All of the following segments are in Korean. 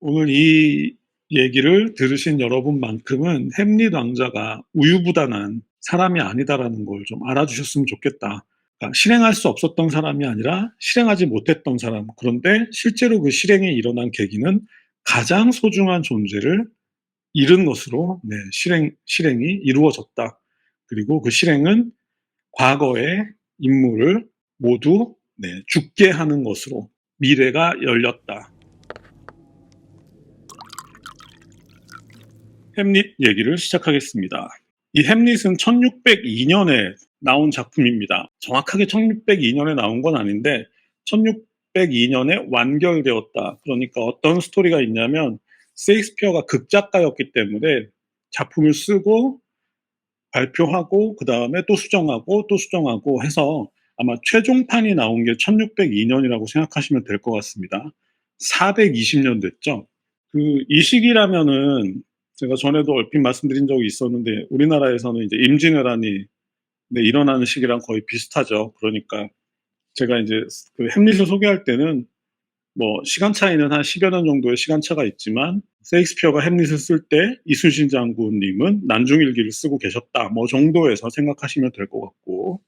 오늘 이 얘기를 들으신 여러분만큼은 햄릿 왕자가 우유부단한 사람이 아니다라는 걸 좀 알아주셨으면 좋겠다. 그러니까 실행할 수 없었던 사람이 아니라 실행하지 못했던 사람. 그런데 실제로 그 실행이 일어난 계기는 가장 소중한 존재를 잃은 것으로 실행이 이루어졌다. 그리고 그 실행은 과거의 인물을 모두 죽게 하는 것으로 미래가 열렸다. 햄릿 얘기를 시작하겠습니다. 이 햄릿은 1602년에 나온 작품입니다. 정확하게 1602년에 나온 건 아닌데 1602년에 완결되었다. 그러니까 어떤 스토리가 있냐면 셰익스피어가 극작가였기 때문에 작품을 쓰고 발표하고 그 다음에 또 수정하고 또 수정하고 해서 아마 최종판이 나온 게 1602년이라고 생각하시면 될 것 같습니다. 420년 됐죠. 이 시기라면은 제가 전에도 얼핏 말씀드린 적이 있었는데 우리나라에서는 이제 임진왜란이 일어나는 시기랑 거의 비슷하죠. 그러니까 제가 이제 그 햄릿을 소개할 때는 뭐 시간 차이는 한 10여 년 정도의 시간 차가 있지만 셰익스피어가 햄릿을 쓸 때 이순신 장군님은 난중일기를 쓰고 계셨다. 뭐 정도에서 생각하시면 될 것 같고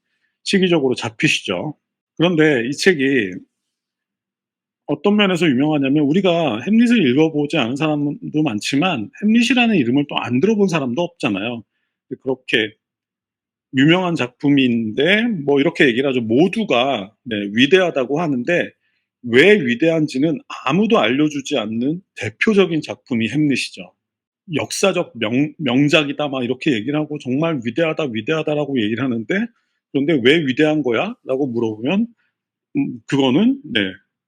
시기적으로 잡히시죠. 그런데 이 책이 어떤 면에서 유명하냐면 우리가 햄릿을 읽어보지 않은 사람도 많지만 햄릿이라는 이름을 또 안 들어본 사람도 없잖아요. 그렇게 유명한 작품인데 뭐 이렇게 얘기를 하죠. 모두가 위대하다고 하는데 왜 위대한지는 아무도 알려주지 않는 대표적인 작품이 햄릿이죠. 역사적 명작이다 막 이렇게 얘기를 하고 정말 위대하다 위대하다라고 얘기를 하는데 그런데 왜 위대한 거야? 라고 물어보면 그거는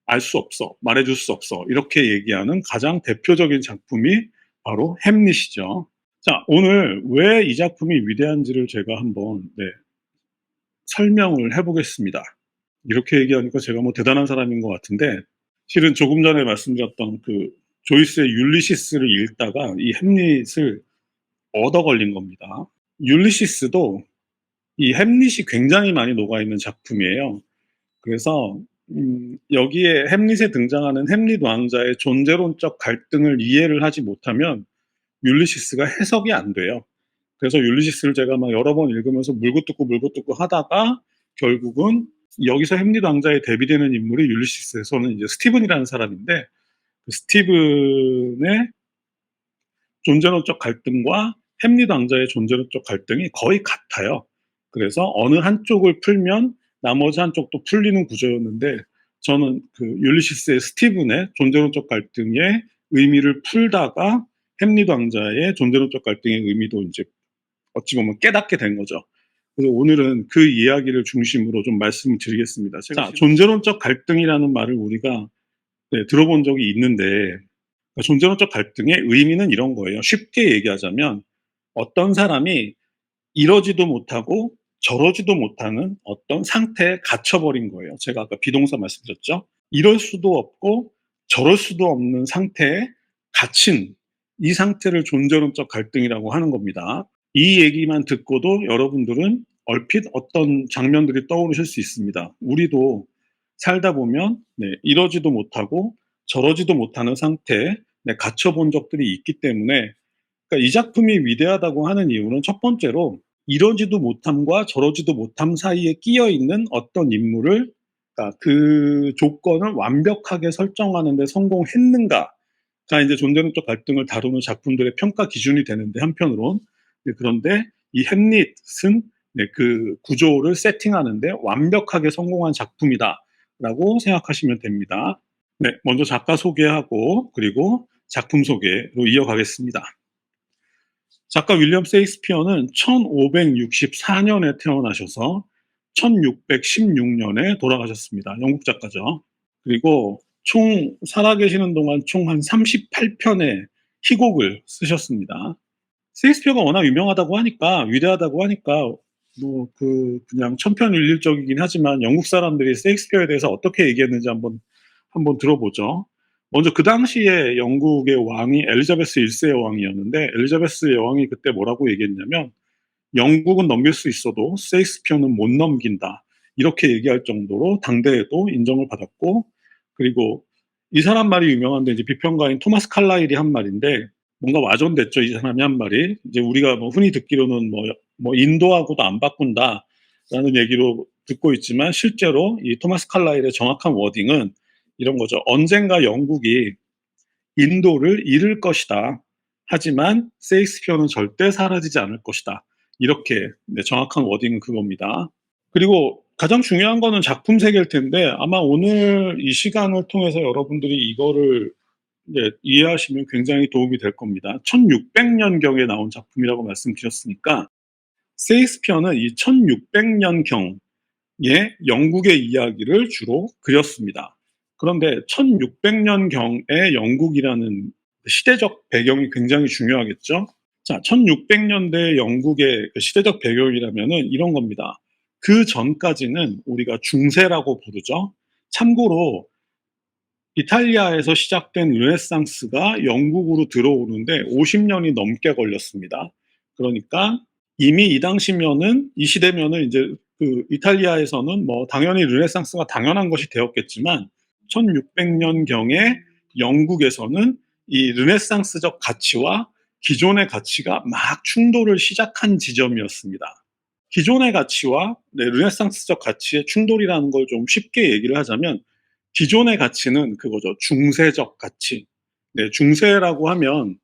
알 수 없어. 말해줄 수 없어. 이렇게 얘기하는 가장 대표적인 작품이 바로 햄릿이죠. 자, 오늘 왜 이 작품이 위대한지를 제가 한번 설명을 해보겠습니다. 이렇게 얘기하니까 제가 뭐 대단한 사람인 것 같은데 실은 조금 전에 말씀드렸던 그 조이스의 율리시스를 읽다가 이 햄릿을 얻어 걸린 겁니다. 율리시스도 이 햄릿이 굉장히 많이 녹아있는 작품이에요. 그래서 여기에 햄릿에 등장하는 햄릿 왕자의 존재론적 갈등을 이해를 하지 못하면 율리시스가 해석이 안 돼요. 그래서 율리시스를 제가 막 여러 번 읽으면서 물고 뜯고 하다가 결국은 여기서 햄릿 왕자에 대비되는 인물이 율리시스에서는 이제 스티븐이라는 사람인데 그 스티븐의 존재론적 갈등과 햄릿 왕자의 존재론적 갈등이 거의 같아요. 그래서 어느 한쪽을 풀면 나머지 한쪽도 풀리는 구조였는데 저는 그 율리시스의 스티븐의 존재론적 갈등의 의미를 풀다가 햄릿 왕자의 존재론적 갈등의 의미도 이제 어찌 보면 깨닫게 된 거죠. 그래서 오늘은 그 이야기를 중심으로 좀 말씀을 드리겠습니다. 자, 존재론적 갈등이라는 말을 우리가 들어본 적이 있는데 존재론적 갈등의 의미는 이런 거예요. 쉽게 얘기하자면 어떤 사람이 이러지도 못하고 저러지도 못하는 어떤 상태에 갇혀버린 거예요. 제가 아까 비동사 말씀드렸죠. 이럴 수도 없고 저럴 수도 없는 상태에 갇힌 이 상태를 존재론적 갈등이라고 하는 겁니다. 이 얘기만 듣고도 여러분들은 얼핏 어떤 장면들이 떠오르실 수 있습니다. 우리도 살다 보면 이러지도 못하고 저러지도 못하는 상태에 갇혀본 적들이 있기 때문에 그러니까 이 작품이 위대하다고 하는 이유는 첫 번째로 이러지도 못함과 저러지도 못함 사이에 끼어 있는 어떤 인물을 그러니까 그 조건을 완벽하게 설정하는 데 성공했는가가 이제 존재론적 갈등을 다루는 작품들의 평가 기준이 되는데 한편으론 그런데 이 햄릿은 그 구조를 세팅하는데 완벽하게 성공한 작품이다라고 생각하시면 됩니다. 먼저 작가 소개하고 그리고 작품 소개로 이어가겠습니다. 작가 윌리엄 셰익스피어는 1564년에 태어나셔서 1616년에 돌아가셨습니다. 영국 작가죠. 그리고 총 살아계시는 동안 총 한 38편의 희곡을 쓰셨습니다. 셰익스피어가 워낙 유명하다고 하니까 위대하다고 하니까 뭐 그냥 천편일률적이긴 하지만 영국 사람들이 셰익스피어에 대해서 어떻게 얘기했는지 한번 들어보죠. 먼저 그 당시에 영국의 왕이 엘리자베스 1세의 왕이었는데 엘리자베스 여왕이 그때 뭐라고 얘기했냐면 영국은 넘길 수 있어도 셰익스피어는 못 넘긴다. 이렇게 얘기할 정도로 당대에도 인정을 받았고 그리고 이 사람 말이 유명한데 이제 비평가인 토마스 칼라일이 한 말인데 뭔가 와전됐죠. 이 사람이 한 말이. 이제 우리가 뭐 흔히 듣기로는 뭐 인도하고도 안 바꾼다라는 얘기로 듣고 있지만 실제로 이 토마스 칼라일의 정확한 워딩은 이런 거죠. 언젠가 영국이 인도를 잃을 것이다. 하지만 세익스피어는 절대 사라지지 않을 것이다. 이렇게 정확한 워딩은 그겁니다. 그리고 가장 중요한 거는 작품 세계일 텐데 아마 오늘 이 시간을 통해서 여러분들이 이거를 이해하시면 굉장히 도움이 될 겁니다. 1600년경에 나온 작품이라고 말씀드렸으니까 세익스피어는 이 1600년경에 영국의 이야기를 주로 그렸습니다. 그런데 1600년경의 영국이라는 시대적 배경이 굉장히 중요하겠죠. 자, 1600년대 영국의 시대적 배경이라면은 이런 겁니다. 그 전까지는 우리가 중세라고 부르죠. 참고로 이탈리아에서 시작된 르네상스가 영국으로 들어오는데 50년이 넘게 걸렸습니다. 그러니까 이미 이 당시면은 이 시대면은 이제 그 이탈리아에서는 뭐 당연히 르네상스가 당연한 것이 되었겠지만 1600년경에 영국에서는 이 르네상스적 가치와 기존의 가치가 막 충돌을 시작한 지점이었습니다. 기존의 가치와 르네상스적 가치의 충돌이라는 걸 좀 쉽게 얘기를 하자면 기존의 가치는 그거죠. 중세적 가치. 중세라고 하면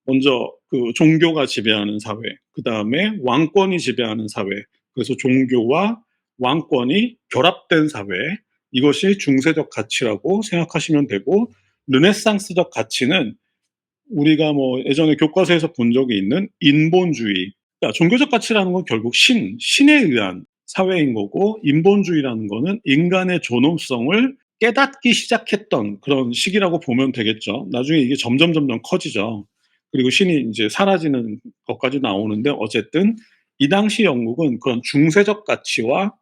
먼저 그 종교가 지배하는 사회, 그 다음에 왕권이 지배하는 사회, 그래서 종교와 왕권이 결합된 사회, 이것이 중세적 가치라고 생각하시면 되고, 르네상스적 가치는 우리가 뭐 예전에 교과서에서 본 적이 있는 인본주의. 그러니까 종교적 가치라는 건 결국 신에 의한 사회인 거고, 인본주의라는 거는 인간의 존엄성을 깨닫기 시작했던 그런 시기라고 보면 되겠죠. 나중에 이게 점점 커지죠. 그리고 신이 이제 사라지는 것까지 나오는데 어쨌든 이 당시 영국은 그런 중세적 가치와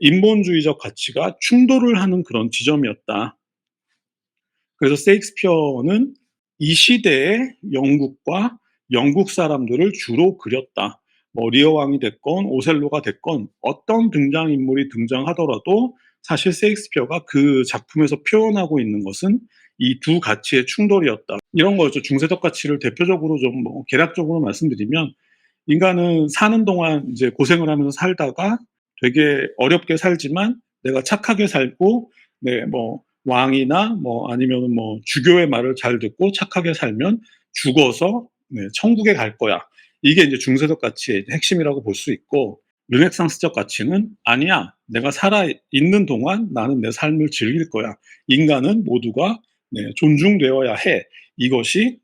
인본주의적 가치가 충돌을 하는 그런 지점이었다. 그래서 세익스피어는 이 시대의 영국과 영국 사람들을 주로 그렸다. 뭐 리어 왕이 됐건 오셀로가 됐건 어떤 등장인물이 등장하더라도 사실 세익스피어가 그 작품에서 표현하고 있는 것은 이 두 가치의 충돌이었다. 이런 거죠. 중세적 가치를 대표적으로 좀 뭐 개략적으로 말씀드리면 인간은 사는 동안 이제 고생을 하면서 살다가 되게 어렵게 살지만 내가 착하게 살고 뭐 왕이나 뭐 아니면 뭐 주교의 말을 잘 듣고 착하게 살면 죽어서 천국에 갈 거야. 이게 이제 중세적 가치의 핵심이라고 볼 수 있고 르네상스적 가치는 아니야. 내가 살아 있는 동안 나는 내 삶을 즐길 거야. 인간은 모두가 존중되어야 해. 이것이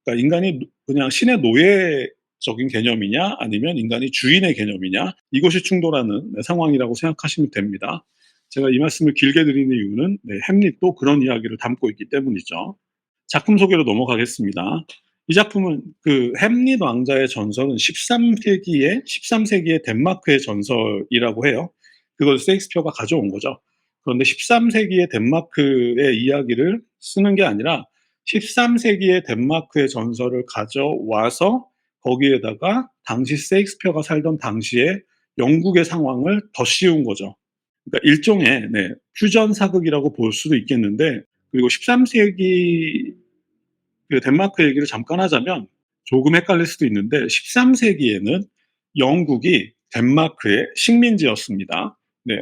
그러니까 인간이 그냥 신의 노예적인 개념이냐 아니면 인간이 주인의 개념이냐 이것이 충돌하는 상황이라고 생각하시면 됩니다. 제가 이 말씀을 길게 드리는 이유는 햄릿도 그런 이야기를 담고 있기 때문이죠. 작품 소개로 넘어가겠습니다. 이 작품은 그 햄릿 왕자의 전설은 13세기의 덴마크의 전설이라고 해요. 그걸 세익스피어가 가져온 거죠. 그런데 13세기의 덴마크의 이야기를 쓰는 게 아니라 13세기의 덴마크의 전설을 가져와서 거기에다가 당시 세익스피어가 살던 당시의 영국의 상황을 더 씌운 거죠. 그러니까 일종의 퓨전 사극이라고 볼 수도 있겠는데 그리고 13세기 그 덴마크 얘기를 잠깐 하자면 조금 헷갈릴 수도 있는데 13세기에는 영국이 덴마크의 식민지였습니다.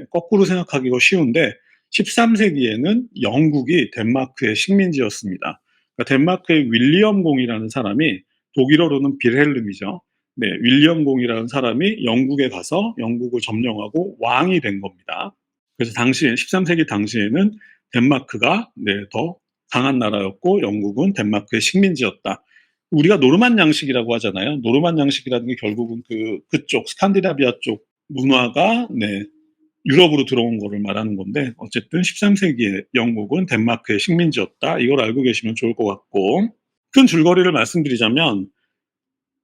거꾸로 생각하기가 쉬운데 13세기에는 영국이 덴마크의 식민지였습니다. 그러니까 덴마크의 윌리엄 공이라는 사람이 독일어로는 빌헬름이죠. 윌리엄 공이라는 사람이 영국에 가서 영국을 점령하고 왕이 된 겁니다. 그래서 13세기 당시에는 덴마크가 더 강한 나라였고 영국은 덴마크의 식민지였다. 우리가 노르만 양식이라고 하잖아요. 노르만 양식이라는 게 결국은 그쪽 스칸디나비아 쪽 문화가 유럽으로 들어온 거를 말하는 건데 어쨌든 13세기에 영국은 덴마크의 식민지였다. 이걸 알고 계시면 좋을 것 같고 큰 줄거리를 말씀드리자면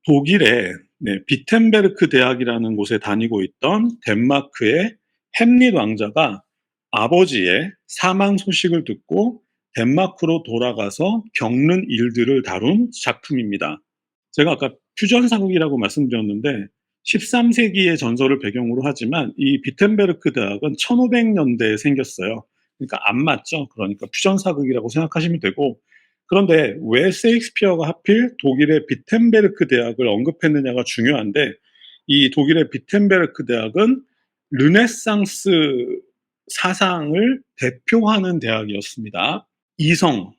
독일의 비텐베르크 대학이라는 곳에 다니고 있던 덴마크의 햄릿 왕자가 아버지의 사망 소식을 듣고 덴마크로 돌아가서 겪는 일들을 다룬 작품입니다. 제가 아까 퓨전 사극이라고 말씀드렸는데 13세기의 전설을 배경으로 하지만 이 비텐베르크 대학은 1500년대에 생겼어요. 그러니까 안 맞죠. 그러니까 퓨전 사극이라고 생각하시면 되고, 그런데 왜 셰익스피어가 하필 독일의 비텐베르크 대학을 언급했느냐가 중요한데, 이 독일의 비텐베르크 대학은 르네상스 사상을 대표하는 대학이었습니다. 이성,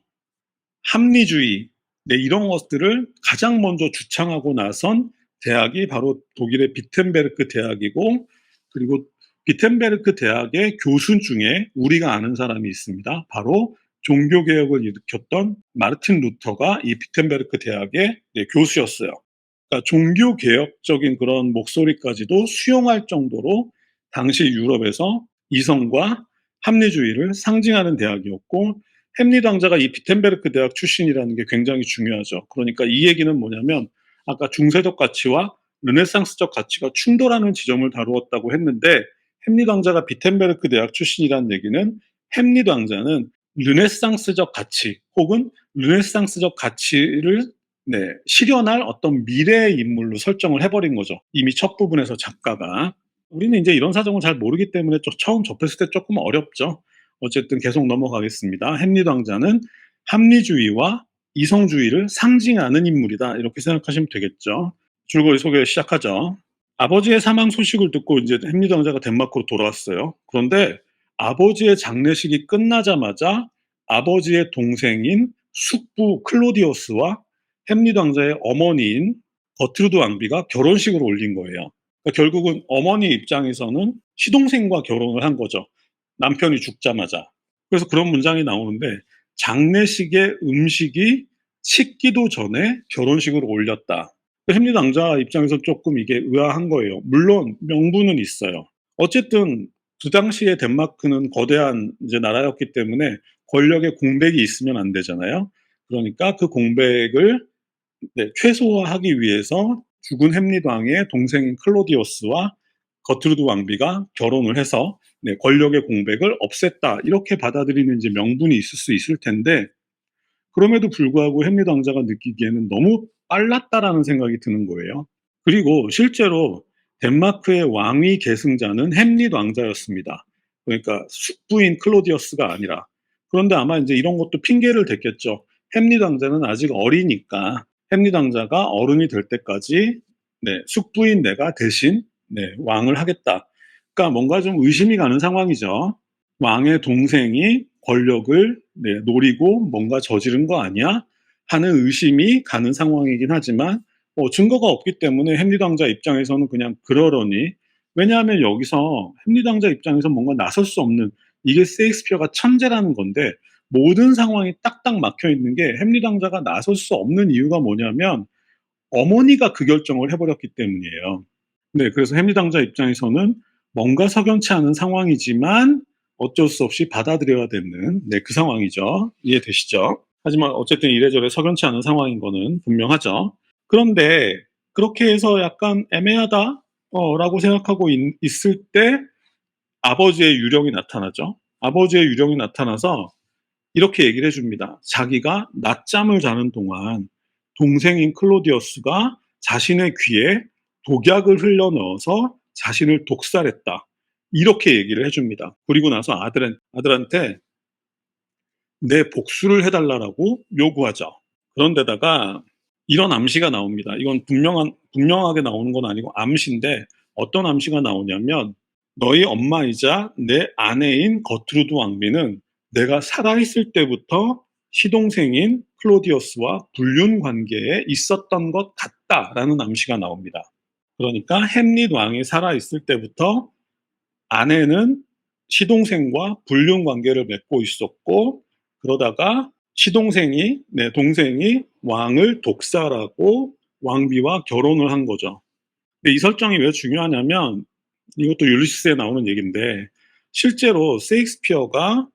합리주의, 네, 이런 것들을 가장 먼저 주창하고 나선 대학이 바로 독일의 비텐베르크 대학이고, 그리고 비텐베르크 대학의 교수 중에 우리가 아는 사람이 있습니다. 바로 종교개혁을 일으켰던 마르틴 루터가 이 비텐베르크 대학의, 네, 교수였어요. 그러니까 종교개혁적인 그런 목소리까지도 수용할 정도로 당시 유럽에서 이성과 합리주의를 상징하는 대학이었고, 햄리도 왕자가 이 비텐베르크 대학 출신이라는 게 굉장히 중요하죠. 그러니까 이 얘기는 뭐냐면, 아까 중세적 가치와 르네상스적 가치가 충돌하는 지점을 다루었다고 했는데, 햄리도 왕자가 비텐베르크 대학 출신이라는 얘기는 햄리도 왕자는 르네상스적 가치 혹은 르네상스적 가치를, 네, 실현할 어떤 미래의 인물로 설정을 해버린 거죠. 이미 첫 부분에서 작가가. 우리는 이제 이런 사정을 잘 모르기 때문에 처음 접했을 때 조금 어렵죠. 어쨌든 계속 넘어가겠습니다. 햄릿 왕자는 합리주의와 이성주의를 상징하는 인물이다, 이렇게 생각하시면 되겠죠. 줄거리 소개 시작하죠. 아버지의 사망 소식을 듣고 이제 햄릿 왕자가 덴마크로 돌아왔어요. 그런데 아버지의 장례식이 끝나자마자 아버지의 동생인 숙부 클로디오스와 햄릿 왕자의 어머니인 버트루드 왕비가 결혼식을 올린 거예요. 그러니까 결국은 어머니 입장에서는 시동생과 결혼을 한 거죠. 남편이 죽자마자. 그래서 그런 문장이 나오는데, 장례식의 음식이 식기도 전에 결혼식을 올렸다. 햄릿 왕자 입장에서 조금 이게 의아한 거예요. 물론 명분은 있어요. 어쨌든 그 당시에 덴마크는 거대한 이제 나라였기 때문에 권력의 공백이 있으면 안 되잖아요. 그러니까 그 공백을, 네, 최소화하기 위해서 죽은 햄릿 왕의 동생인 클로디오스와 거트루드 왕비가 결혼을 해서, 네, 권력의 공백을 없앴다, 이렇게 받아들이는 이제 명분이 있을 수 있을 텐데, 그럼에도 불구하고 햄릿 왕자가 느끼기에는 너무 빨랐다라는 생각이 드는 거예요. 그리고 실제로 덴마크의 왕위 계승자는 햄릿 왕자였습니다. 그러니까 숙부인 클로디어스가 아니라. 그런데 아마 이제 이런 것도 핑계를 댔겠죠. 햄릿 왕자는 아직 어리니까 햄릿 왕자가 어른이 될 때까지, 네, 숙부인 내가 대신, 네, 왕을 하겠다. 그러니까 뭔가 좀 의심이 가는 상황이죠. 왕의 동생이 권력을, 네, 노리고 뭔가 저지른 거 아니야? 하는 의심이 가는 상황이긴 하지만, 증거가 없기 때문에 햄릿 왕자 입장에서는 그냥 그러려니. 왜냐하면 여기서 햄릿 왕자 입장에서 뭔가 나설 수 없는, 이게 셰익스피어가 천재라는 건데, 모든 상황이 딱딱 막혀 있는 게 햄릿 왕자가 나설 수 없는 이유가 뭐냐면 어머니가 그 결정을 해버렸기 때문이에요. 네, 그래서 햄릿 왕자 입장에서는 뭔가 석연치 않은 상황이지만 어쩔 수 없이 받아들여야 되는, 네, 그 상황이죠. 이해되시죠? 하지만 어쨌든 이래저래 석연치 않은 상황인 거는 분명하죠. 그런데 그렇게 해서 약간 애매하다, 라고 생각하고 있을 때 아버지의 유령이 나타나죠. 아버지의 유령이 나타나서 이렇게 얘기를 해줍니다. 자기가 낮잠을 자는 동안 동생인 클로디어스가 자신의 귀에 독약을 흘려 넣어서 자신을 독살했다, 이렇게 얘기를 해줍니다. 그리고 나서 아들한테 내 복수를 해달라고 요구하죠. 그런데다가 이런 암시가 나옵니다. 이건 분명하게 나오는 건 아니고 암시인데, 어떤 암시가 나오냐면, 너희 엄마이자 내 아내인 거트루드 왕비는 내가 살아있을 때부터 시동생인 클로디어스와 불륜 관계에 있었던 것 같다라는 암시가 나옵니다. 그러니까 햄릿 왕이 살아있을 때부터 아내는 시동생과 불륜 관계를 맺고 있었고, 그러다가 시동생이, 내 동생이 왕을 독살하고 왕비와 결혼을 한 거죠. 근데 이 설정이 왜 중요하냐면, 이것도 율리시스에 나오는 얘기인데, 실제로 셰익스피어가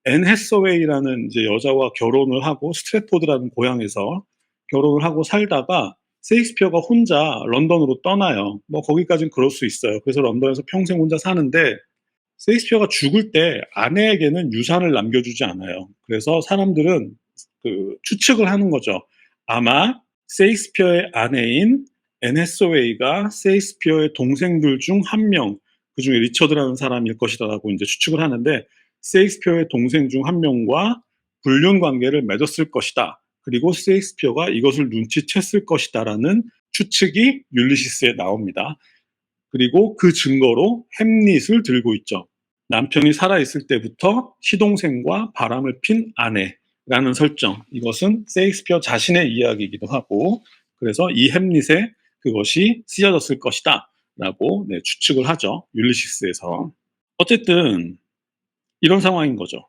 앤 해서웨이라는 이제 여자와 결혼을 하고 스트래포드라는 고향에서 결혼을 하고 살다가 셰익스피어가 혼자 런던으로 떠나요. 뭐 거기까지는 그럴 수 있어요. 그래서 런던에서 평생 혼자 사는데, 셰익스피어가 죽을 때 아내에게는 유산을 남겨주지 않아요. 그래서 사람들은 그 추측을 하는 거죠. 아마 셰익스피어의 아내인 앤 해서웨이가 셰익스피어의 동생들 중 한 명, 그 중에 리처드라는 사람일 것이다라고 이제 추측을 하는데, 셰익스피어의 동생 중 한 명과 불륜 관계를 맺었을 것이다. 그리고 셰익스피어가 이것을 눈치챘을 것이다라는 추측이 율리시스에 나옵니다. 그리고 그 증거로 햄릿을 들고 있죠. 남편이 살아있을 때부터 시동생과 바람을 핀 아내라는 설정. 이것은 셰익스피어 자신의 이야기이기도 하고, 그래서 이 햄릿에 그것이 쓰여졌을 것이다 라고 추측을 하죠. 율리시스에서. 어쨌든 이런 상황인 거죠.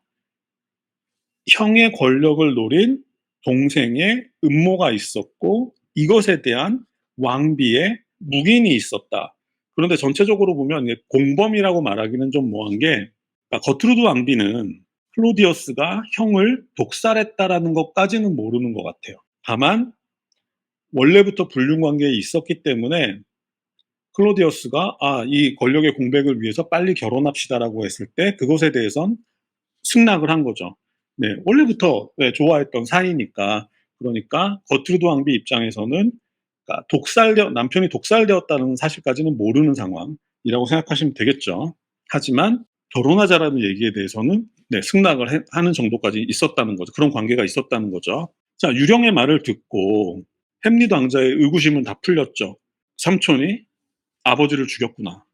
형의 권력을 노린 동생의 음모가 있었고, 이것에 대한 왕비의 묵인이 있었다. 그런데 전체적으로 보면 공범이라고 말하기는 좀 뭐한 게, 그러니까 거트루드 왕비는 클로디어스가 형을 독살했다라는 것까지는 모르는 것 같아요. 다만 원래부터 불륜 관계에 있었기 때문에 클로디어스가 이 권력의 공백을 위해서 빨리 결혼합시다라고 했을 때 그것에 대해선 승낙을 한 거죠. 네, 원래부터 좋아했던 사이니까. 그러니까 거트루드 왕비 입장에서는, 그러니까 남편이 독살되었다는 사실까지는 모르는 상황이라고 생각하시면 되겠죠. 하지만 결혼하자라는 얘기에 대해서는 승낙을 하는 정도까지 있었다는 거죠. 그런 관계가 있었다는 거죠. 자, 유령의 말을 듣고 햄릿 왕자의 의구심은 다 풀렸죠. 삼촌이 아버지를 죽였구나.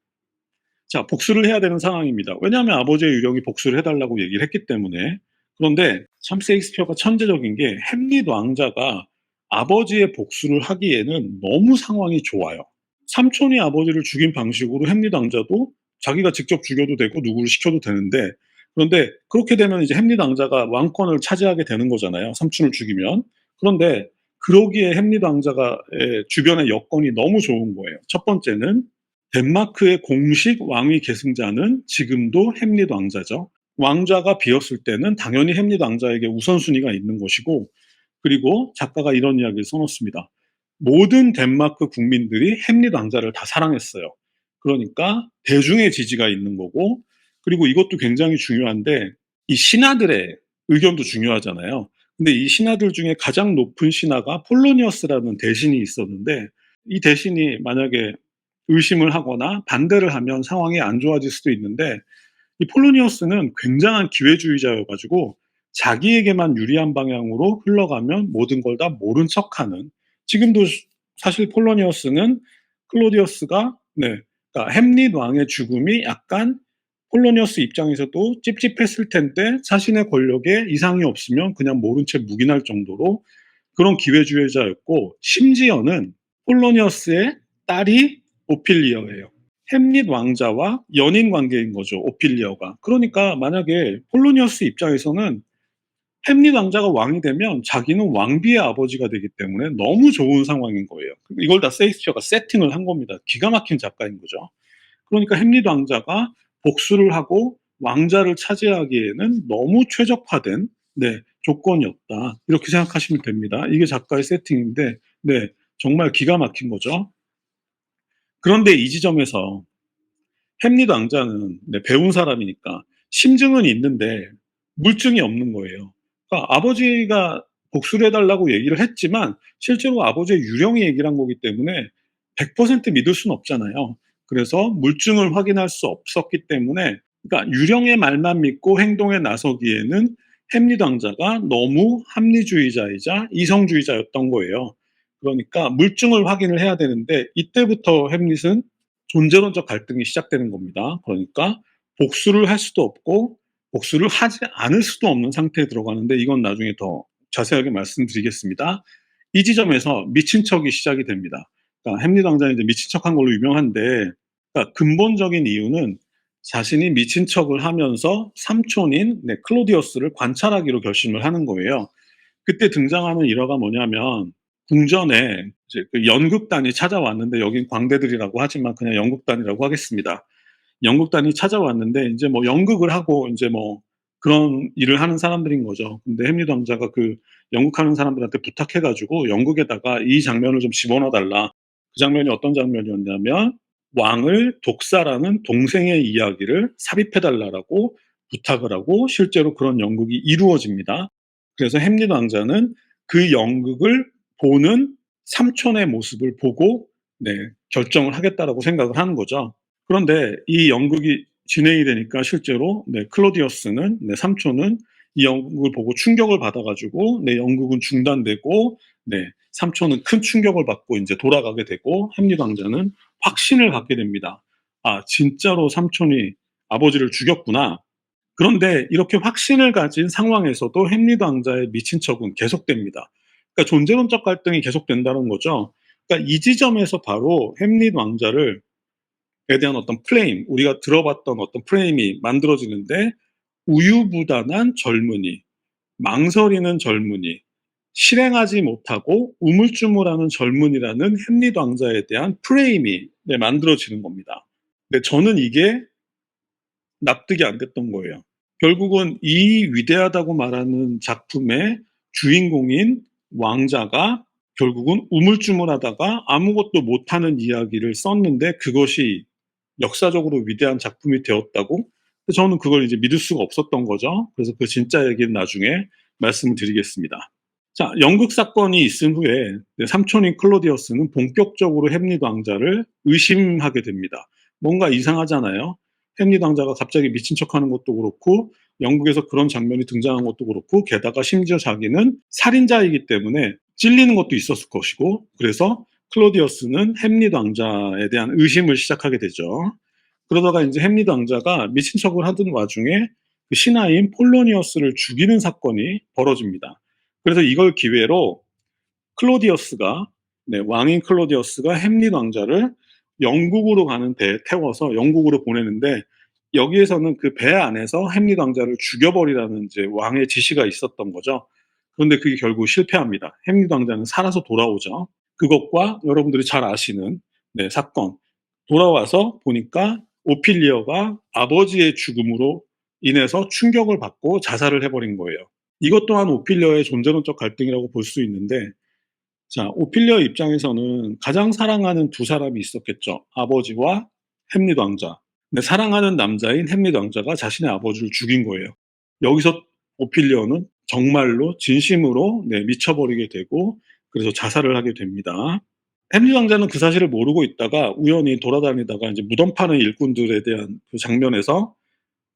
자, 복수를 해야 되는 상황입니다. 왜냐하면 아버지의 유령이 복수를 해달라고 얘기를 했기 때문에. 그런데 참 셰익스피어가 천재적인 게, 햄릿 왕자가 아버지의 복수를 하기에는 너무 상황이 좋아요. 삼촌이 아버지를 죽인 방식으로 햄릿 왕자도 자기가 직접 죽여도 되고 누구를 시켜도 되는데, 그런데 그렇게 되면 이제 햄릿 왕자가 왕권을 차지하게 되는 거잖아요. 삼촌을 죽이면. 그런데 그러기에 햄릿 왕자가 주변의 여건이 너무 좋은 거예요. 첫 번째는 덴마크의 공식 왕위 계승자는 지금도 햄릿 왕자죠. 왕좌가 비었을 때는 당연히 햄릿 왕자에게 우선순위가 있는 것이고, 그리고 작가가 이런 이야기를 써놓습니다. 모든 덴마크 국민들이 햄릿 왕자를 다 사랑했어요. 그러니까 대중의 지지가 있는 거고, 그리고 이것도 굉장히 중요한데, 이 신하들의 의견도 중요하잖아요. 근데 이 신하들 중에 가장 높은 신하가 폴로니어스라는 대신이 있었는데, 이 대신이 만약에 의심을 하거나 반대를 하면 상황이 안 좋아질 수도 있는데, 이 폴로니어스는 굉장한 기회주의자여가지고 자기에게만 유리한 방향으로 흘러가면 모든 걸 다 모른 척하는, 지금도 사실 폴로니어스는 클로디어스가 그러니까 햄릿 왕의 죽음이 약간 폴로니어스 입장에서도 찝찝했을 텐데, 자신의 권력에 이상이 없으면 그냥 모른 채 묵인할 정도로 그런 기회주의자였고, 심지어는 폴로니어스의 딸이 오필리어예요. 햄릿 왕자와 연인 관계인 거죠, 오필리어가. 그러니까 만약에 폴로니어스 입장에서는 햄릿 왕자가 왕이 되면 자기는 왕비의 아버지가 되기 때문에 너무 좋은 상황인 거예요. 이걸 다 셰익스피어가 세팅을 한 겁니다. 기가 막힌 작가인 거죠. 그러니까 햄릿 왕자가 복수를 하고 왕자를 차지하기에는 너무 최적화된 조건이었다. 이렇게 생각하시면 됩니다. 이게 작가의 세팅인데, 정말 기가 막힌 거죠. 그런데 이 지점에서 햄릿 왕자는 배운 사람이니까 심증은 있는데 물증이 없는 거예요. 그러니까 아버지가 복수를 해달라고 얘기를 했지만 실제로 아버지의 유령이 얘기를 한 거기 때문에 100% 믿을 수는 없잖아요. 그래서 물증을 확인할 수 없었기 때문에, 그러니까 유령의 말만 믿고 행동에 나서기에는 햄릿 왕자가 너무 합리주의자이자 이성주의자였던 거예요. 그러니까 물증을 확인을 해야 되는데, 이때부터 햄릿은 존재론적 갈등이 시작되는 겁니다. 그러니까 복수를 할 수도 없고 복수를 하지 않을 수도 없는 상태에 들어가는데, 이건 나중에 더 자세하게 말씀드리겠습니다. 이 지점에서 미친 척이 시작이 됩니다. 그러니까 햄릿 왕자는 이제 미친 척한 걸로 유명한데, 그러니까 근본적인 이유는 자신이 미친 척을 하면서 삼촌인 클로디어스를 관찰하기로 결심을 하는 거예요. 그때 등장하는 일화가 뭐냐면, 궁전에 이제 그 연극단이 찾아왔는데, 여긴 광대들이라고 하지만 그냥 연극단이라고 하겠습니다. 연극단이 찾아왔는데 이제 뭐 연극을 하고 이제 뭐 그런 일을 하는 사람들인 거죠. 근데 햄릿 왕자가 그 연극하는 사람들한테 부탁해가지고 연극에다가 이 장면을 좀 집어넣어 달라. 그 장면이 어떤 장면이었냐면, 왕을 독살하는 동생의 이야기를 삽입해 달라고 부탁을 하고 실제로 그런 연극이 이루어집니다. 그래서 햄릿 왕자는 그 연극을 보는 삼촌의 모습을 보고 결정을 하겠다라고 생각을 하는 거죠. 그런데 이 연극이 진행이 되니까 실제로 클로디어스는 삼촌은 이 연극을 보고 충격을 받아 가지고 연극은 중단되고 삼촌은 큰 충격을 받고 인제 돌아가게 되고 햄릿 왕자는 확신을 갖게 됩니다. '아 진짜로 삼촌이 아버지를 죽였구나.' 그런데 이렇게 확신을 가진 상황에서도 햄릿 왕자의 미친 척은 계속됩니다. 그러니까 존재론적 갈등이 계속된다는 거죠. 그러니까 이 지점에서 바로 햄릿 왕자를 에 대한 어떤 프레임, 우리가 들어봤던 어떤 프레임이 만들어지는데 우유부단한 젊은이, 망설이는 젊은이, 실행하지 못하고 우물쭈물하는 젊은이라는 햄릿 왕자에 대한 프레임이 만들어지는 겁니다. 근데 저는 이게 납득이 안 됐던 거예요. 결국은 이 위대하다고 말하는 작품의 주인공인 왕자가 결국은 우물쭈물하다가 아무것도 못하는 이야기를 썼는데 그것이 역사적으로 위대한 작품이 되었다고? 저는 그걸 이제 믿을 수가 없었던 거죠. 그래서 그 진짜 얘기는 나중에 말씀을 드리겠습니다. 자, 연극 사건이 있은 후에 삼촌인 클로디어스는 본격적으로 햄릿 왕자를 의심하게 됩니다. 뭔가 이상하잖아요. 햄릿 왕자가 갑자기 미친 척하는 것도 그렇고 영국에서 그런 장면이 등장한 것도 그렇고 게다가 심지어 자기는 살인자이기 때문에 찔리는 것도 있었을 것이고 그래서 클로디어스는 햄릿 왕자에 대한 의심을 시작하게 되죠. 그러다가 이제 햄릿 왕자가 미친 척을 하던 와중에 그 신하인 폴로니어스를 죽이는 사건이 벌어집니다. 그래서 이걸 기회로 클로디어스가 왕인 클로디어스가 햄릿 왕자를 영국으로 가는 배에 태워서 영국으로 보내는데 여기에서는 그 배 안에서 햄릿 왕자를 죽여버리라는 이제 왕의 지시가 있었던 거죠. 그런데 그게 결국 실패합니다. 햄릿 왕자는 살아서 돌아오죠. 그것과 여러분들이 잘 아시는 사건. 돌아와서 보니까 오피리어가 아버지의 죽음으로 인해서 충격을 받고 자살을 해버린 거예요. 이것 또한 오피리어의 존재론적 갈등이라고 볼 수 있는데 자, 오피리어 입장에서는 가장 사랑하는 두 사람이 있었겠죠. 아버지와 햄릿 왕자. 근데 사랑하는 남자인 햄릿 왕자가 자신의 아버지를 죽인 거예요. 여기서 오피리어는 정말로 진심으로 미쳐버리게 되고 그래서 자살을 하게 됩니다. 햄릿 왕자는 그 사실을 모르고 있다가 우연히 돌아다니다가 이제 무덤 파는 일꾼들에 대한 그 장면에서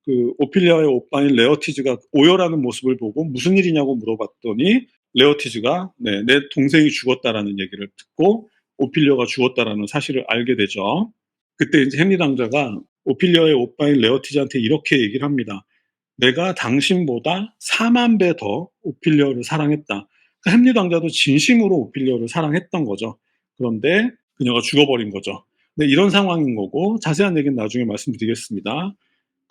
그 오피리아의 오빠인 레어티즈가 오열하는 모습을 보고 무슨 일이냐고 물어봤더니 레어티즈가 내 동생이 죽었다라는 얘기를 듣고 오피리아가 죽었다라는 사실을 알게 되죠. 그때 이제 햄릿 왕자가 오피리아의 오빠인 레어티즈한테 이렇게 얘기를 합니다. 내가 당신보다 4만 배 더 오피리아를 사랑했다. 그러니까 햄릿 왕자도 진심으로 오피리아를 사랑했던 거죠. 그런데 그녀가 죽어버린 거죠. 네, 이런 상황인 거고 자세한 얘기는 나중에 말씀드리겠습니다.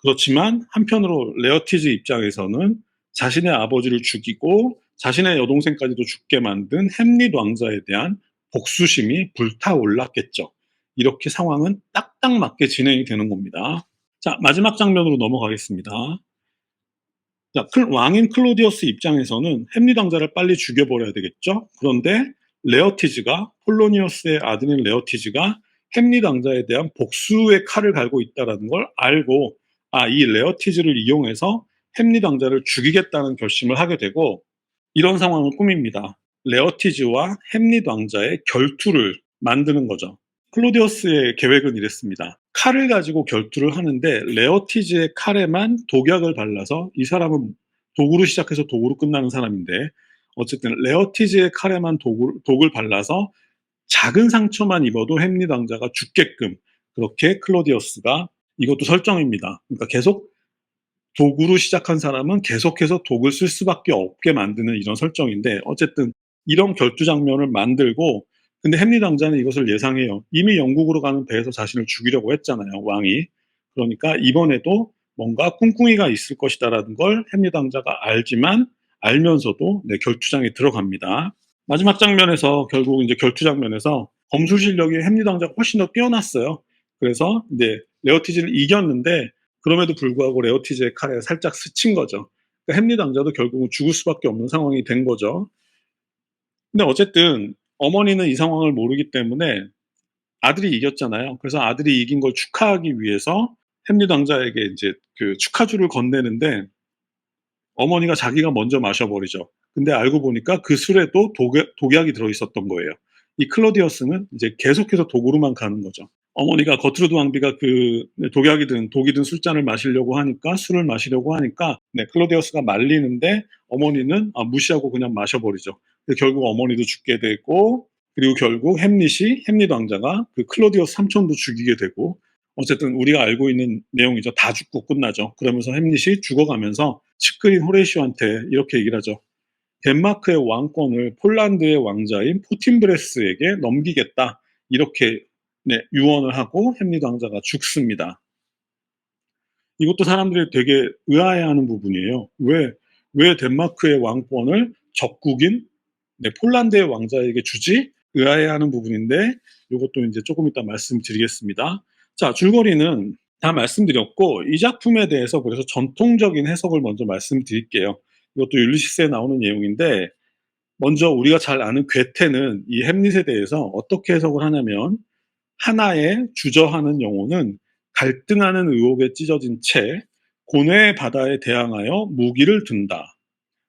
그렇지만 한편으로 레어티즈 입장에서는 자신의 아버지를 죽이고 자신의 여동생까지도 죽게 만든 햄릿 왕자에 대한 복수심이 불타올랐겠죠. 이렇게 상황은 딱딱 맞게 진행이 되는 겁니다. 자, 마지막 장면으로 넘어가겠습니다. 자, 왕인 클로디어스 입장에서는 햄릿 왕자를 빨리 죽여버려야 되겠죠. 그런데 레어티즈가 폴로니어스의 아들인 레어티즈가 햄릿 왕자에 대한 복수의 칼을 갈고 있다는 걸 알고 이 레어티즈를 이용해서 햄릿 왕자를 죽이겠다는 결심을 하게 되고 이런 상황을 꾸밉니다. 레어티즈와 햄릿 왕자의 결투를 만드는 거죠. 클로디어스의 계획은 이랬습니다. 칼을 가지고 결투를 하는데 레어티즈의 칼에만 독약을 발라서 이 사람은 도구로 시작해서 도구로 끝나는 사람인데 어쨌든 레어티즈의 칼에만 독을 발라서 작은 상처만 입어도 햄릿 왕자가 죽게끔 그렇게 클로디어스가 이것도 설정입니다. 그러니까 계속 도구로 시작한 사람은 계속해서 독을 쓸 수밖에 없게 만드는 이런 설정인데 어쨌든 이런 결투 장면을 만들고 근데 햄릿 왕자는 이것을 예상해요. 이미 영국으로 가는 배에서 자신을 죽이려고 했잖아요, 왕이. 그러니까 이번에도 뭔가 꿍꿍이가 있을 것이다라는 걸 햄릿 왕자가 알지만 알면서도 결투장에 들어갑니다. 마지막 장면에서 결국 이제 결투 장면에서 검술 실력이 햄릿 왕자가 훨씬 더 뛰어났어요. 그래서 이제 레어티즈를 이겼는데 그럼에도 불구하고 레어티즈의 칼에 살짝 스친 거죠. 그러니까 햄릿 왕자도 결국은 죽을 수밖에 없는 상황이 된 거죠. 근데 어쨌든 어머니는 이 상황을 모르기 때문에 아들이 이겼잖아요. 그래서 아들이 이긴 걸 축하하기 위해서 햄릿 왕자에게 이제 그 축하주를 건네는데 어머니가 자기가 먼저 마셔버리죠. 근데 알고 보니까 그 술에도 독약이 들어있었던 거예요. 이 클로디어스는 이제 계속해서 독으로만 가는 거죠. 어머니가 거트루드 왕비가 그 독약이든 독이든 술잔을 마시려고 하니까 술을 마시려고 하니까 클로디우스가 말리는데 어머니는 무시하고 그냥 마셔버리죠. 결국 어머니도 죽게 되고 그리고 결국 햄릿 왕자가 그 클로디우스 삼촌도 죽이게 되고 어쨌든 우리가 알고 있는 내용이죠. 다 죽고 끝나죠. 그러면서 햄릿이 죽어가면서 측근인 호레시오한테 이렇게 얘기를 하죠. 덴마크의 왕권을 폴란드의 왕자인 포틴브레스에게 넘기겠다. 이렇게 유언을 하고 햄릿 왕자가 죽습니다. 이것도 사람들이 되게 의아해하는 부분이에요. 왜 덴마크의 왕권을 적국인 폴란드의 왕자에게 주지? 의아해하는 부분인데 이것도 이제 조금 이따 말씀드리겠습니다. 자, 줄거리는 다 말씀드렸고 이 작품에 대해서 그래서 전통적인 해석을 먼저 말씀드릴게요. 이것도 율리시스에 나오는 내용인데 먼저 우리가 잘 아는 괴테는 이 햄릿에 대해서 어떻게 해석을 하냐면 하나의 주저하는 영혼은 갈등하는 의혹에 찢어진 채 고뇌의 바다에 대항하여 무기를 든다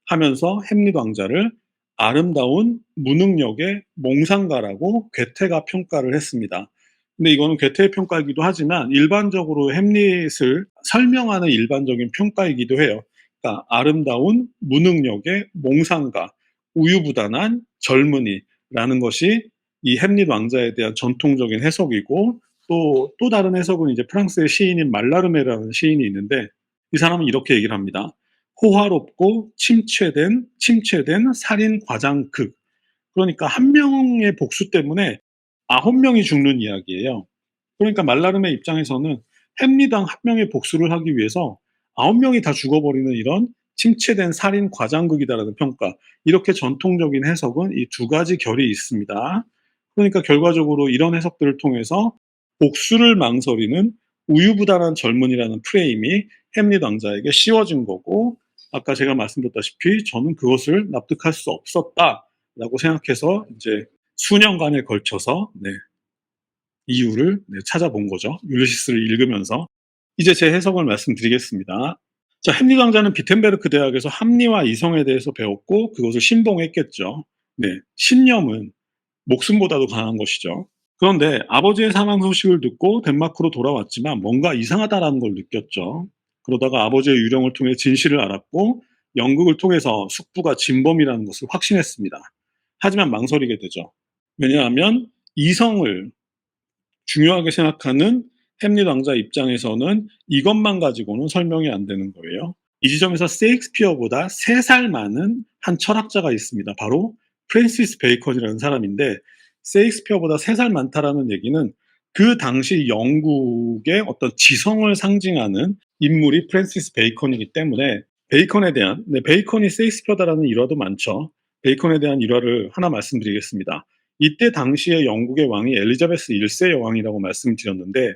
하면서 햄릿 왕자를 아름다운 무능력의 몽상가라고 괴테가 평가를 했습니다. 근데 이거는 괴테의 평가이기도 하지만 일반적으로 햄릿을 설명하는 일반적인 평가이기도 해요. 그러니까 아름다운 무능력의 몽상가, 우유부단한 젊은이라는 것이 이 햄릿 왕자에 대한 전통적인 해석이고 또 다른 해석은 이제 프랑스의 시인인 말라르메라는 시인이 있는데 이 사람은 이렇게 얘기를 합니다. 호화롭고 침체된 살인 과장극. 그러니까 한 명의 복수 때문에 9명이 죽는 이야기예요. 그러니까 말라름의 입장에서는 햄릿왕 한 명의 복수를 하기 위해서 9명이 다 죽어버리는 이런 침체된 살인 과장극이다라는 평가. 이렇게 전통적인 해석은 이 두 가지 결이 있습니다. 그러니까 결과적으로 이런 해석들을 통해서 복수를 망설이는 우유부단한 젊은이라는 프레임이 햄릿 왕자에게 씌워진 거고 아까 제가 말씀드렸다시피 저는 그것을 납득할 수 없었다라고 생각해서 이제 수년간에 걸쳐서 이유를 찾아본 거죠. 율리시스를 읽으면서 이제 제 해석을 말씀드리겠습니다. 자, 햄릿 왕자는 비텐베르크 대학에서 합리와 이성에 대해서 배웠고 그것을 신봉했겠죠. 신념은 목숨보다도 강한 것이죠. 그런데 아버지의 사망 소식을 듣고 덴마크로 돌아왔지만 뭔가 이상하다라는 걸 느꼈죠. 그러다가 아버지의 유령을 통해 진실을 알았고 연극을 통해서 숙부가 진범이라는 것을 확신했습니다. 하지만 망설이게 되죠. 왜냐하면 이성을 중요하게 생각하는 햄릿 왕자 입장에서는 이것만 가지고는 설명이 안 되는 거예요. 이 지점에서 세익스피어보다 3살 많은 한 철학자가 있습니다. 바로 프랜시스 베이컨이라는 사람인데 세익스피어보다 3살 많다라는 얘기는 그 당시 영국의 어떤 지성을 상징하는 인물이 프랜시스 베이컨이기 때문에 베이컨이 세익스피어다라는 일화도 많죠. 베이컨에 대한 일화를 하나 말씀드리겠습니다. 이때 당시의 영국의 왕이 엘리자베스 1세 여왕이라고 말씀드렸는데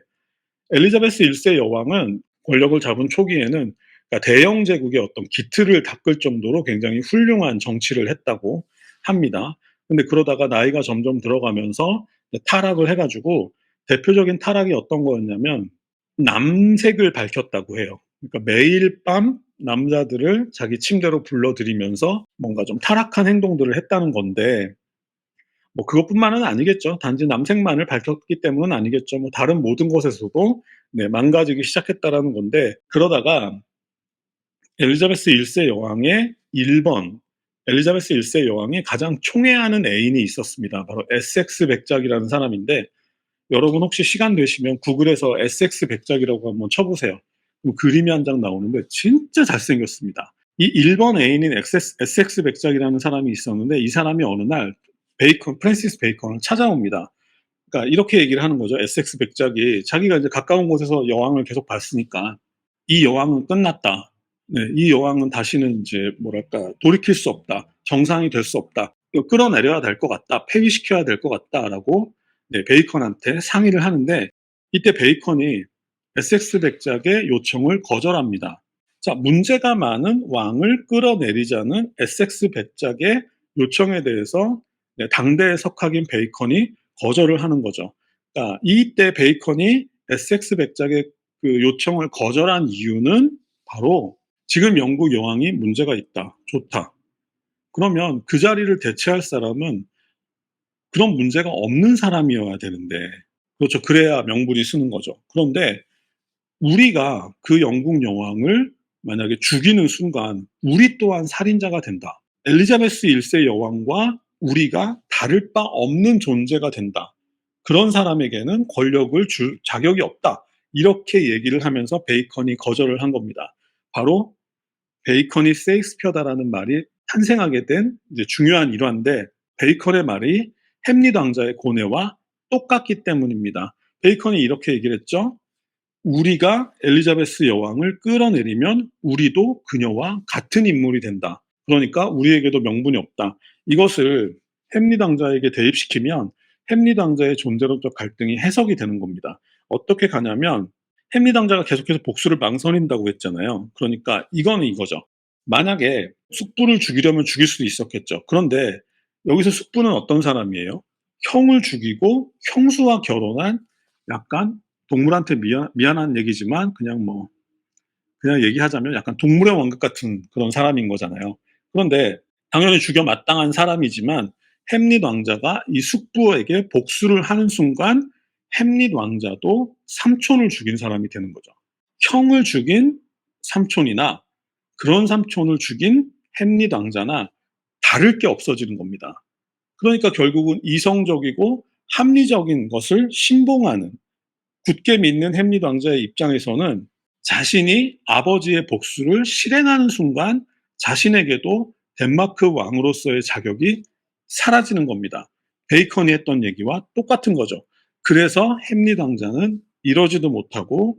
엘리자베스 1세 여왕은 권력을 잡은 초기에는 그러니까 대영 제국의 어떤 기틀을 닦을 정도로 굉장히 훌륭한 정치를 했다고 합니다. 근데 그러다가 나이가 점점 들어가면서 타락을 해가지고 대표적인 타락이 어떤 거였냐면 남색을 밝혔다고 해요. 그러니까 매일 밤 남자들을 자기 침대로 불러들이면서 뭔가 좀 타락한 행동들을 했다는 건데 뭐 그것뿐만은 아니겠죠. 단지 남색만을 밝혔기 때문은 아니겠죠. 뭐 다른 모든 것에서도 망가지기 시작했다라는 건데 그러다가 엘리자베스 1세 여왕의 1번 엘리자베스 1세 여왕이 가장 총애하는 애인이 있었습니다. 바로 에섹스 백작이라는 사람인데 여러분 혹시 시간 되시면 구글에서 에섹스 백작이라고 한번 쳐보세요. 그럼 그림이 한 장 나오는데 진짜 잘생겼습니다. 이 1번 애인인 에섹스 백작이라는 사람이 있었는데 이 사람이 어느 날 프랜시스 베이컨을 찾아옵니다. 그러니까 이렇게 얘기를 하는 거죠. 에섹스 백작이 자기가 이제 가까운 곳에서 여왕을 계속 봤으니까 이 여왕은 끝났다. 이 여왕은 다시는 이제 뭐랄까 돌이킬 수 없다. 정상이 될 수 없다. 끌어내려야 될 것 같다. 폐위시켜야 될 것 같다라고 베이컨한테 상의를 하는데 이때 베이컨이 에섹스 백작의 요청을 거절합니다. 자, 문제가 많은 왕을 끌어내리자는 에섹스 백작의 요청에 대해서 당대의 석학인 베이컨이 거절을 하는 거죠. 그러니까 이때 베이컨이 에섹스 백작의 그 요청을 거절한 이유는 바로 지금 영국 여왕이 문제가 있다. 좋다. 그러면 그 자리를 대체할 사람은 그런 문제가 없는 사람이어야 되는데 그렇죠. 그래야 명분이 쓰는 거죠. 그런데 우리가 그 영국 여왕을 만약에 죽이는 순간 우리 또한 살인자가 된다. 엘리자베스 1세 여왕과 우리가 다를 바 없는 존재가 된다. 그런 사람에게는 권력을 줄 자격이 없다. 이렇게 얘기를 하면서 베이컨이 거절을 한 겁니다. 바로 베이컨이 셰익스피어다라는 말이 탄생하게 된 이제 중요한 일화인데, 베이컨의 말이 햄릿 왕자의 고뇌와 똑같기 때문입니다. 베이컨이 이렇게 얘기를 했죠. 우리가 엘리자베스 여왕을 끌어내리면 우리도 그녀와 같은 인물이 된다. 그러니까 우리에게도 명분이 없다. 이것을 햄릿 왕자에게 대입시키면 햄릿 왕자의 존재론적 갈등이 해석이 되는 겁니다. 어떻게 가냐면, 햄릿 왕자가 계속해서 복수를 망설인다고 했잖아요. 그러니까 이거는 이거죠. 만약에 숙부를 죽이려면 죽일 수도 있었겠죠. 그런데 여기서 숙부는 어떤 사람이에요? 형을 죽이고 형수와 결혼한, 약간 동물한테 미안한 얘기지만 그냥 얘기하자면 약간 동물의 왕국 같은 그런 사람인 거잖아요. 그런데 당연히 죽여 마땅한 사람이지만 햄릿 왕자가 이 숙부에게 복수를 하는 순간 햄릿 왕자도 삼촌을 죽인 사람이 되는 거죠. 형을 죽인 삼촌이나 그런 삼촌을 죽인 햄릿 왕자나 다를 게 없어지는 겁니다. 그러니까 결국은 이성적이고 합리적인 것을 신봉하는, 굳게 믿는 햄릿 왕자의 입장에서는 자신이 아버지의 복수를 실행하는 순간 자신에게도 덴마크 왕으로서의 자격이 사라지는 겁니다. 베이컨이 했던 얘기와 똑같은 거죠. 그래서 햄릿 왕자는 이러지도 못하고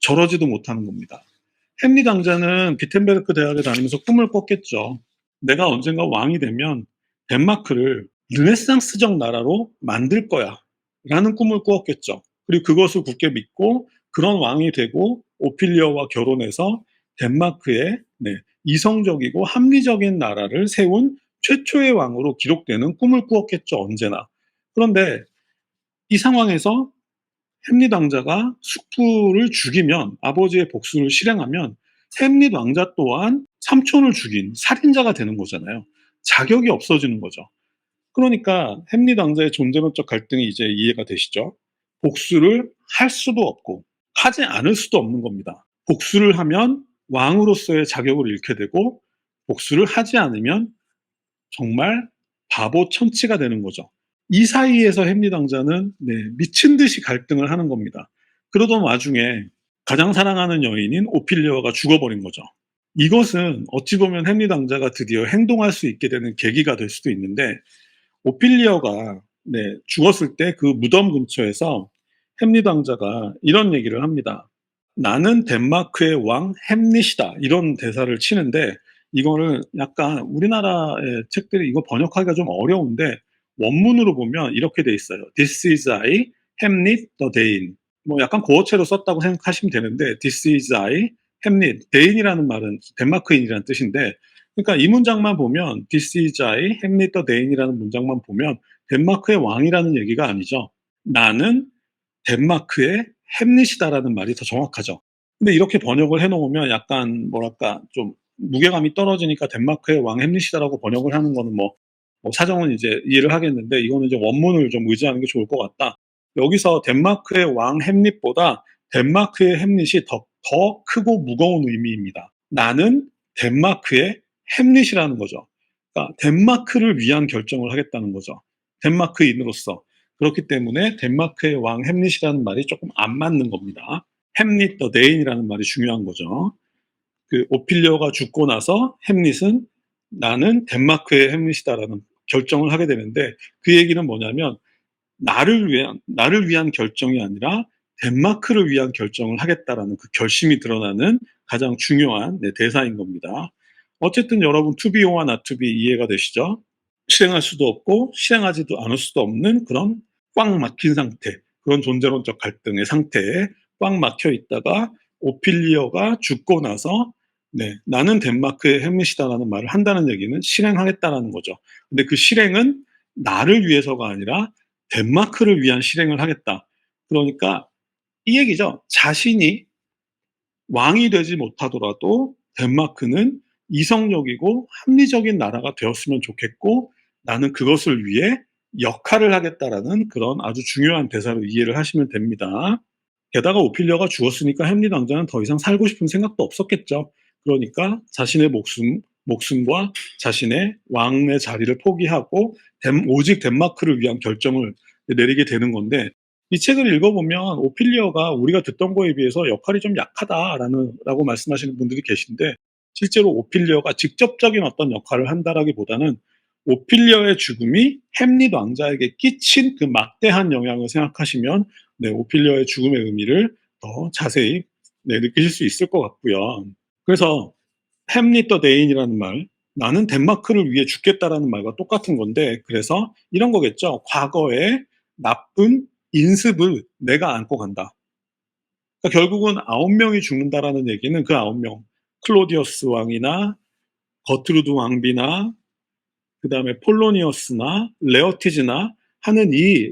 저러지도 못하는 겁니다. 햄릿 왕자는 비텐베르크 대학에 다니면서 꿈을 꿨겠죠. 내가 언젠가 왕이 되면 덴마크를 르네상스적 나라로 만들 거야 라는 꿈을 꾸었겠죠. 그리고 그것을 굳게 믿고 그런 왕이 되고 오피리어와 결혼해서 덴마크의 이성적이고 합리적인 나라를 세운 최초의 왕으로 기록되는 꿈을 꾸었겠죠, 언제나. 그런데 이 상황에서 햄릿 왕자가 숙부를 죽이면, 아버지의 복수를 실행하면 햄릿 왕자 또한 삼촌을 죽인 살인자가 되는 거잖아요. 자격이 없어지는 거죠. 그러니까 햄릿 왕자의 존재론적 갈등이 이제 이해가 되시죠? 복수를 할 수도 없고 하지 않을 수도 없는 겁니다. 복수를 하면 왕으로서의 자격을 잃게 되고, 복수를 하지 않으면 정말 바보 천치가 되는 거죠. 이 사이에서 햄릿 왕자는 미친 듯이 갈등을 하는 겁니다. 그러던 와중에 가장 사랑하는 여인인 오피리어가 죽어버린 거죠. 이것은 어찌 보면 햄릿 왕자가 드디어 행동할 수 있게 되는 계기가 될 수도 있는데, 오피리어가 죽었을 때 그 무덤 근처에서 햄릿 왕자가 이런 얘기를 합니다. 나는 덴마크의 왕 햄릿이다. 이런 대사를 치는데, 이거를 약간 우리나라의 책들이 이거 번역하기가 좀 어려운데 원문으로 보면 이렇게 돼 있어요. This is I, 햄릿 the Dane. 뭐 약간 고어체로 썼다고 생각하시면 되는데, This is I, 햄릿, 데인이라는 말은 덴마크인이라는 뜻인데, 그러니까 이 문장만 보면 This is I, 햄릿 the Dane이라는 문장만 보면 덴마크의 왕이라는 얘기가 아니죠. 나는 덴마크의 햄릿이다라는 말이 더 정확하죠. 근데 이렇게 번역을 해놓으면 약간 뭐랄까 좀 무게감이 떨어지니까 덴마크의 왕 햄릿이다라고 번역을 하는 거는 뭐 사정은 이제 이해를 하겠는데, 이거는 이제 원문을 좀 의지하는 게 좋을 것 같다. 여기서 덴마크의 왕 햄릿보다 덴마크의 햄릿이 더 크고 무거운 의미입니다. 나는 덴마크의 햄릿이라는 거죠. 그러니까 덴마크를 위한 결정을 하겠다는 거죠. 덴마크인으로서. 그렇기 때문에 덴마크의 왕 햄릿이라는 말이 조금 안 맞는 겁니다. 햄릿 더 데인이라는 말이 중요한 거죠. 그 오피리어가 죽고 나서 햄릿은 나는 덴마크의 햄릿이다라는 결정을 하게 되는데, 그 얘기는 뭐냐면 나를 위한 결정이 아니라 덴마크를 위한 결정을 하겠다라는 그 결심이 드러나는 가장 중요한 대사인 겁니다. 어쨌든 여러분, to be와 not to be 이해가 되시죠? 실행할 수도 없고 실행하지도 않을 수도 없는 그런 꽉 막힌 상태, 그런 존재론적 갈등의 상태에 꽉 막혀 있다가 오피리어가 죽고 나서 나는 덴마크의 햄릿이다라는 말을 한다는 얘기는 실행하겠다라는 거죠. 근데 그 실행은 나를 위해서가 아니라 덴마크를 위한 실행을 하겠다. 그러니까 이 얘기죠. 자신이 왕이 되지 못하더라도 덴마크는 이성적이고 합리적인 나라가 되었으면 좋겠고, 나는 그것을 위해 역할을 하겠다라는 그런 아주 중요한 대사로 이해를 하시면 됩니다. 게다가 오피리아가 죽었으니까 햄릿 왕자는 더 이상 살고 싶은 생각도 없었겠죠. 그러니까 자신의 목숨과 자신의 왕의 자리를 포기하고 오직 덴마크를 위한 결정을 내리게 되는 건데, 이 책을 읽어보면 오피리아가 우리가 듣던 거에 비해서 역할이 좀 약하다라고 말씀하시는 분들이 계신데, 실제로 오피리아가 직접적인 어떤 역할을 한다라기보다는 오피리아의 죽음이 햄릿 왕자에게 끼친 그 막대한 영향을 생각하시면 오피리아의 죽음의 의미를 더 자세히 느끼실 수 있을 것 같고요. 그래서 햄릿 더 데인이라는 말, 나는 덴마크를 위해 죽겠다라는 말과 똑같은 건데, 그래서 이런 거겠죠. 과거의 나쁜 인습을 내가 안고 간다. 그러니까 결국은 9명이 죽는다라는 얘기는 그 9명, 클로디어스 왕이나 거트루드 왕비나 그다음에 폴로니어스나 레어티즈나 하는 이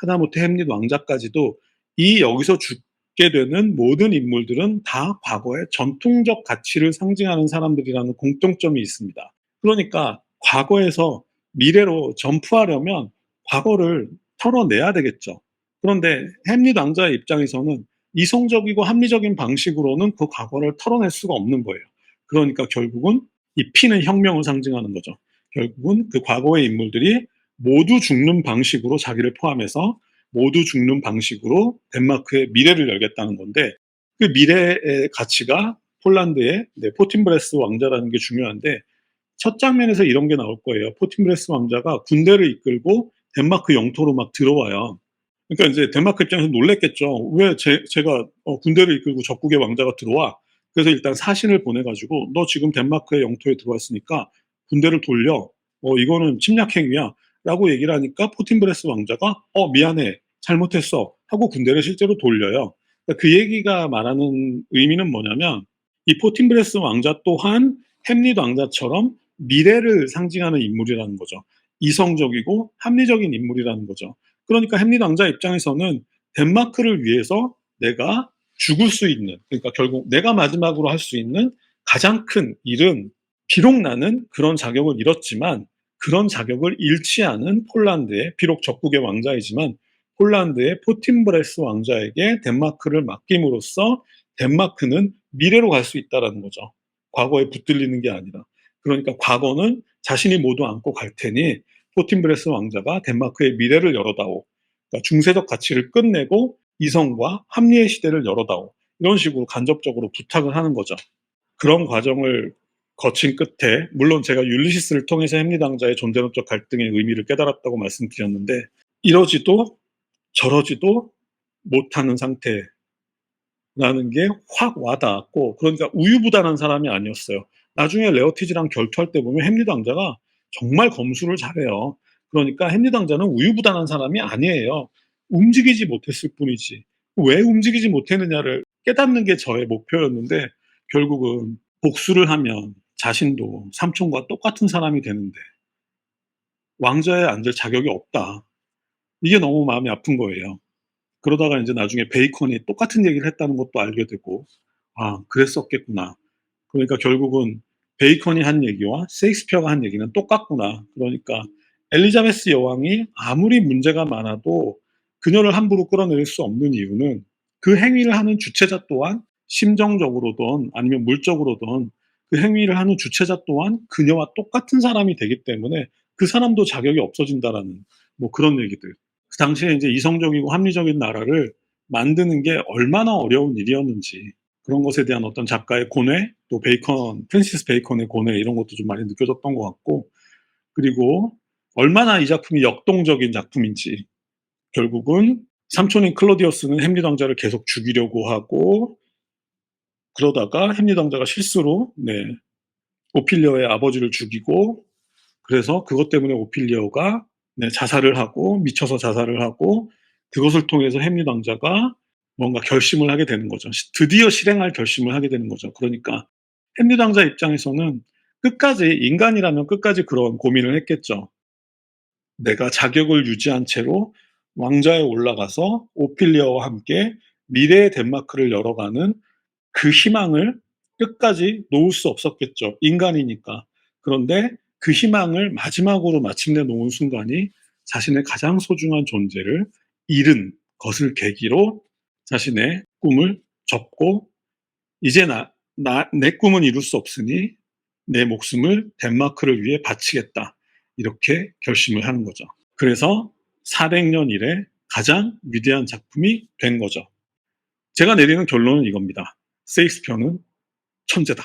하다못해 햄릿 왕자까지도 이 여기서 죽게 되는 모든 인물들은 다 과거의 전통적 가치를 상징하는 사람들이라는 공통점이 있습니다. 그러니까 과거에서 미래로 점프하려면 과거를 털어내야 되겠죠. 그런데 햄릿 왕자의 입장에서는 이성적이고 합리적인 방식으로는 그 과거를 털어낼 수가 없는 거예요. 그러니까 결국은 이 피는 혁명을 상징하는 거죠. 결국은 그 과거의 인물들이 모두 죽는 방식으로, 자기를 포함해서 모두 죽는 방식으로 덴마크의 미래를 열겠다는 건데, 그 미래의 가치가 폴란드의 포틴브레스 왕자라는 게 중요한데, 첫 장면에서 이런 게 나올 거예요. 포틴브레스 왕자가 군대를 이끌고 덴마크 영토로 막 들어와요. 그러니까 이제 덴마크 입장에서 놀랬겠죠. 왜 제가 군대를 이끌고 적국의 왕자가 들어와? 그래서 일단 사신을 보내가지고 너 지금 덴마크의 영토에 들어왔으니까 군대를 돌려. 이거는 침략 행위야. 라고 얘기를 하니까 포틴브레스 왕자가 미안해. 잘못했어. 하고 군대를 실제로 돌려요. 그러니까 그 얘기가 말하는 의미는 뭐냐면, 이 포틴브레스 왕자 또한 햄릿 왕자처럼 미래를 상징하는 인물이라는 거죠. 이성적이고 합리적인 인물이라는 거죠. 그러니까 햄릿 왕자 입장에서는 덴마크를 위해서 내가 죽을 수 있는, 그러니까 결국 내가 마지막으로 할 수 있는 가장 큰 일은, 비록 나는 그런 자격을 잃었지만 그런 자격을 잃지 않은 폴란드의, 비록 적국의 왕자이지만 폴란드의 포틴브레스 왕자에게 덴마크를 맡김으로써 덴마크는 미래로 갈 수 있다는 거죠. 과거에 붙들리는 게 아니라. 그러니까 과거는 자신이 모두 안고 갈 테니 포틴브레스 왕자가 덴마크의 미래를 열어다오. 그러니까 중세적 가치를 끝내고 이성과 합리의 시대를 열어다오. 이런 식으로 간접적으로 부탁을 하는 거죠. 그런 과정을 거친 끝에, 물론 제가 율리시스를 통해서 햄릿 왕자의 존재론적 갈등의 의미를 깨달았다고 말씀드렸는데, 이러지도 저러지도 못하는 상태라는 게 확 와닿았고, 그러니까 우유부단한 사람이 아니었어요. 나중에 레어티즈랑 결투할 때 보면 햄릿 왕자가 정말 검수를 잘해요. 그러니까 햄릿 왕자는 우유부단한 사람이 아니에요. 움직이지 못했을 뿐이지. 왜 움직이지 못했느냐를 깨닫는 게 저의 목표였는데, 결국은 복수를 하면 자신도 삼촌과 똑같은 사람이 되는데 왕좌에 앉을 자격이 없다. 이게 너무 마음이 아픈 거예요. 그러다가 이제 나중에 베이컨이 똑같은 얘기를 했다는 것도 알게 되고, 아, 그랬었겠구나. 그러니까 결국은 베이컨이 한 얘기와 셰익스피어가 한 얘기는 똑같구나. 그러니까 엘리자베스 여왕이 아무리 문제가 많아도 그녀를 함부로 끌어내릴 수 없는 이유는, 그 행위를 하는 주체자 또한 심정적으로든 아니면 물적으로든 그 행위를 하는 주체자 또한 그녀와 똑같은 사람이 되기 때문에 그 사람도 자격이 없어진다라는 뭐 그런 얘기들. 그 당시에 이제 이성적이고 합리적인 나라를 만드는 게 얼마나 어려운 일이었는지, 그런 것에 대한 어떤 작가의 고뇌, 또 프랜시스 베이컨의 고뇌, 이런 것도 좀 많이 느껴졌던 것 같고, 그리고 얼마나 이 작품이 역동적인 작품인지, 결국은 삼촌인 클로디어스는 햄릿 왕자를 계속 죽이려고 하고, 그러다가 햄릿 왕자가 실수로 오피리어의 아버지를 죽이고, 그래서 그것 때문에 오피리어가 자살을 하고, 미쳐서 자살을 하고, 그것을 통해서 햄릿 왕자가 뭔가 결심을 하게 되는 거죠. 드디어 실행할 결심을 하게 되는 거죠. 그러니까 햄릿 왕자 입장에서는 끝까지, 인간이라면 끝까지 그런 고민을 했겠죠. 내가 자격을 유지한 채로 왕좌에 올라가서 오피리아와 함께 미래의 덴마크를 열어가는 그 희망을 끝까지 놓을 수 없었겠죠. 인간이니까. 그런데 그 희망을 마지막으로 마침내 놓은 순간이 자신의 가장 소중한 존재를 잃은 것을 계기로 자신의 꿈을 접고 이제 내 꿈은 이룰 수 없으니 내 목숨을 덴마크를 위해 바치겠다. 이렇게 결심을 하는 거죠. 그래서 400년 이래 가장 위대한 작품이 된 거죠. 제가 내리는 결론은 이겁니다. 셰익스피어는 천재다.